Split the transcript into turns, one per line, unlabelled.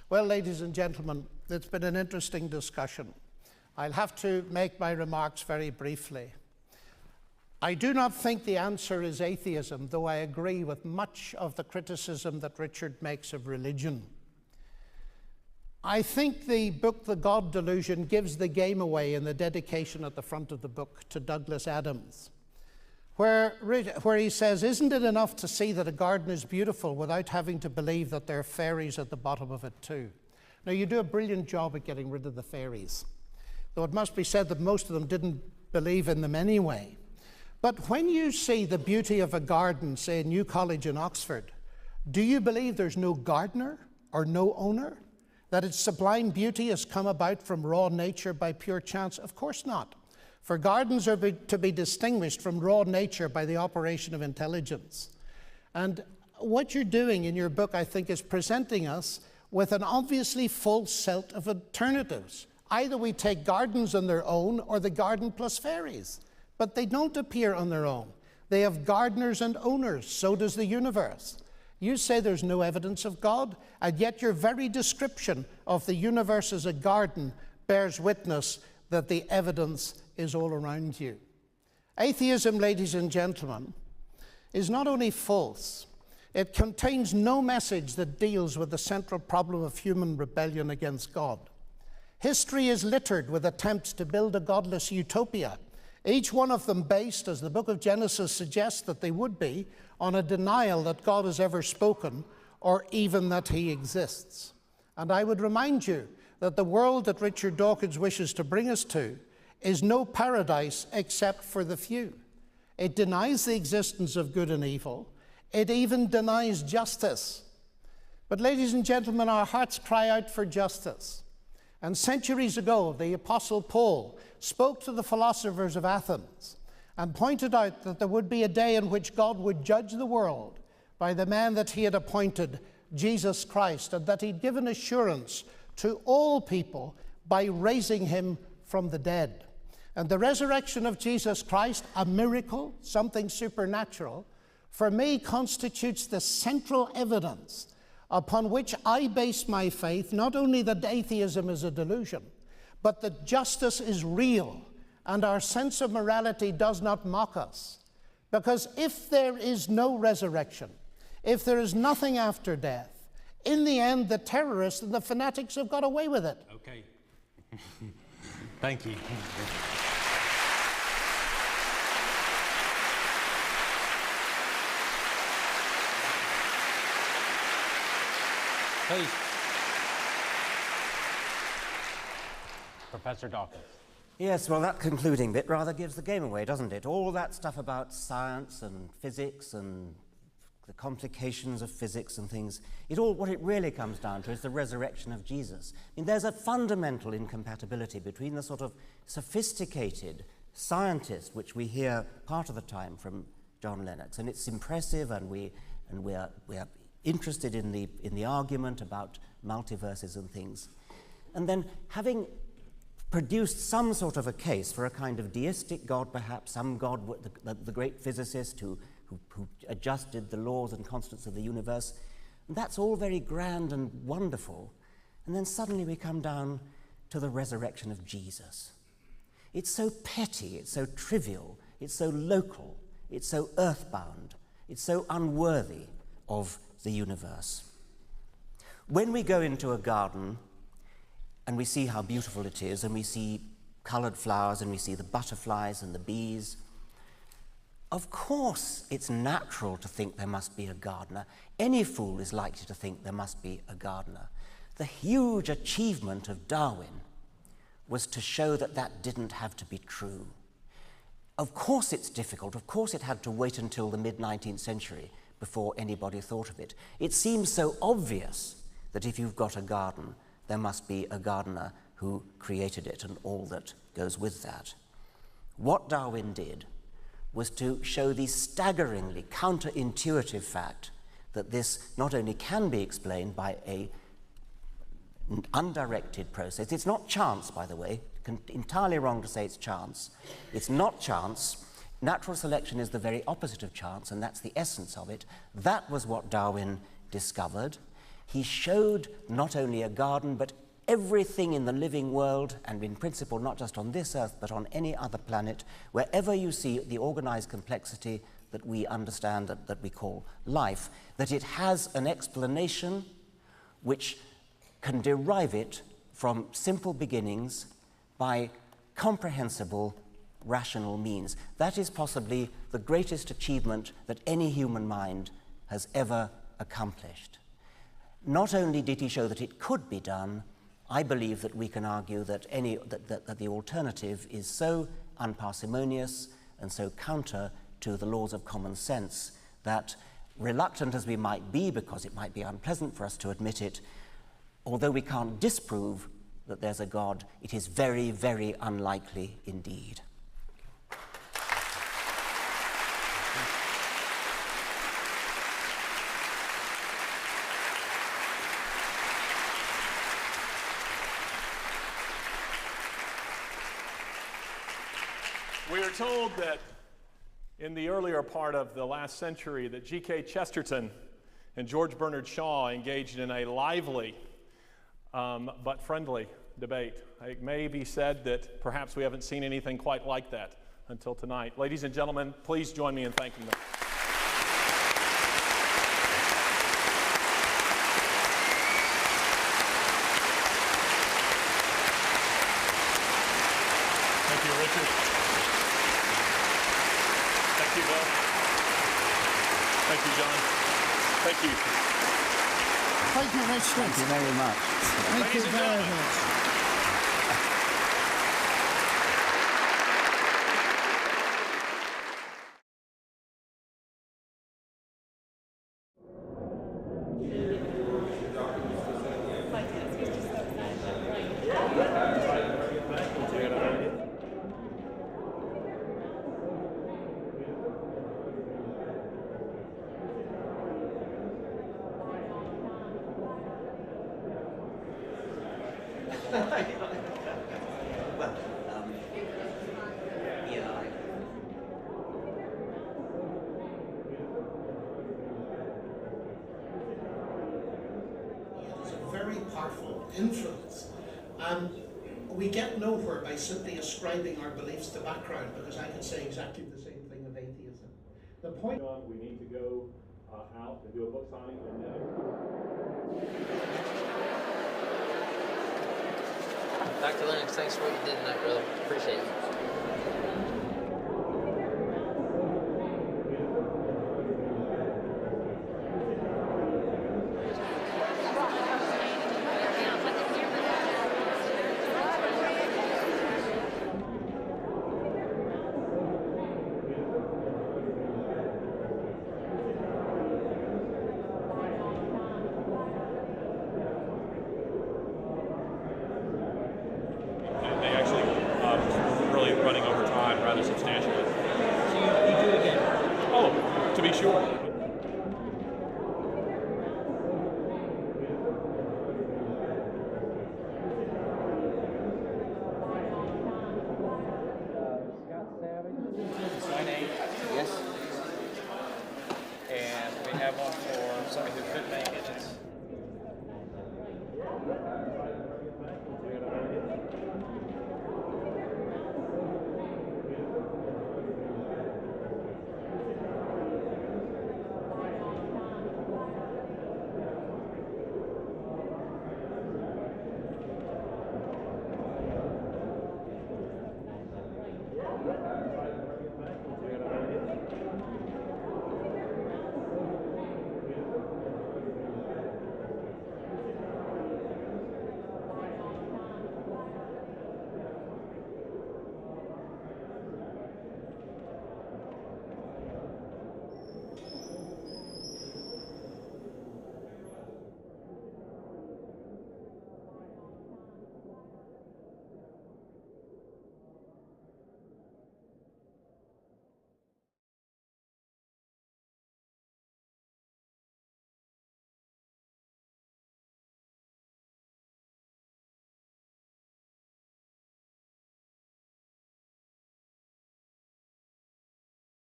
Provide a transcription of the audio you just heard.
Well, ladies and gentlemen, it's been an interesting discussion. I'll have to make my remarks very briefly. I do not think the answer is atheism, though I agree with much of the criticism that Richard makes of religion. I think the book, The God Delusion, gives the game away in the dedication at the front of the book to Douglas Adams, where he says, "Isn't it enough to see that a garden is beautiful without having to believe that there are fairies at the bottom of it too?" Now, you do a brilliant job at getting rid of the fairies, though it must be said that most of them didn't believe in them anyway. But when you see the beauty of a garden, say New College in Oxford, do you believe there's no gardener or no owner? That its sublime beauty has come about from raw nature by pure chance? Of course not. For gardens are to be distinguished from raw nature by the operation of intelligence. And what you're doing in your book, I think, is presenting us with an obviously false set of alternatives. Either we take gardens on their own or the garden plus fairies. But they don't appear on their own. They have gardeners and owners. So does the universe. You say there's no evidence of God, and yet your very description of the universe as a garden bears witness that the evidence is all around you. Atheism, ladies and gentlemen, is not only false, it contains no message that deals with the central problem of human rebellion against God. History is littered with attempts to build a godless utopia, each one of them based, as the book of Genesis suggests that they would be, on a denial that God has ever spoken or even that he exists. And I would remind you that the world that Richard Dawkins wishes to bring us to is no paradise except for the few. It denies the existence of good and evil. It even denies justice. But ladies and gentlemen, our hearts cry out for justice. And centuries ago, the Apostle Paul spoke to the philosophers of Athens and pointed out that there would be a day in which God would judge the world by the man that he had appointed, Jesus Christ, and that he'd given assurance to all people by raising him from the dead. And the resurrection of Jesus Christ, a miracle, something supernatural, for me constitutes the central evidence upon which I base my faith, not only that atheism is a delusion, but that justice is real and our sense of morality does not mock us. Because if there is no resurrection, if there is nothing after death, in the end, the terrorists and the fanatics have got away with it.
Okay. Thank you. Please. Professor Dawkins.
Yes, well, that concluding bit rather gives the game away, doesn't it? All that stuff about science and physics and the complications of physics and things, what it really comes down to is the resurrection of Jesus. I mean, there's a fundamental incompatibility between the sort of sophisticated scientist, which we hear part of the time from John Lennox, and it's impressive, and we are interested in the argument about multiverses and things. And then having produced some sort of a case for a kind of deistic God, perhaps, some God, the great physicist who adjusted the laws and constants of the universe, and that's all very grand and wonderful. And then suddenly we come down to the resurrection of Jesus. It's so petty, it's so trivial, it's so local, it's so earthbound, it's so unworthy of the universe. When we go into a garden and we see how beautiful it is, and we see colored flowers, and we see the butterflies and the bees, of course it's natural to think there must be a gardener. Any fool is likely to think there must be a gardener. The huge achievement of Darwin was to show that that didn't have to be true. Of course it's difficult. Of course it had to wait until the mid-19th century before anybody thought of it. It seems so obvious that if you've got a garden, there must be a gardener who created it and all that goes with that. What Darwin did was to show the staggeringly counterintuitive fact that this not only can be explained by an undirected process. It's not chance, by the way. Entirely wrong to say it's chance. It's not chance. Natural selection is the very opposite of chance, and that's the essence of it. That was what Darwin discovered. He showed not only a garden, but everything in the living world, and in principle not just on this earth, but on any other planet, wherever you see the organized complexity that we understand, that we call life, that it has an explanation which can derive it from simple beginnings by comprehensible rational means. That is possibly the greatest achievement that any human mind has ever accomplished. Not only did he show that it could be done, I believe that we can argue that that the alternative is so unparsimonious and so counter to the laws of common sense that, reluctant as we might be, because it might be unpleasant for us to admit it, although we can't disprove that there's a God, it is very, very unlikely indeed.
We are told that in the earlier part of the last century that G.K. Chesterton and George Bernard Shaw engaged in a lively but friendly debate. It may be said that perhaps we haven't seen anything quite like that until tonight. Ladies and gentlemen, please join me in thanking them. Thank you, Richard. Thank you, Bill. Thank you, John. Thank you.
Thank you, Richard.
Thank you very much.
Thank you
Ladies and
very
gentlemen.
much. It's a very powerful influence. And we get nowhere by simply ascribing our beliefs to background, because I could say exactly the same thing of atheism. The point.
We need to go out and do a book signing.
Dr. Lennox, thanks for what you did tonight, brother. Appreciate it.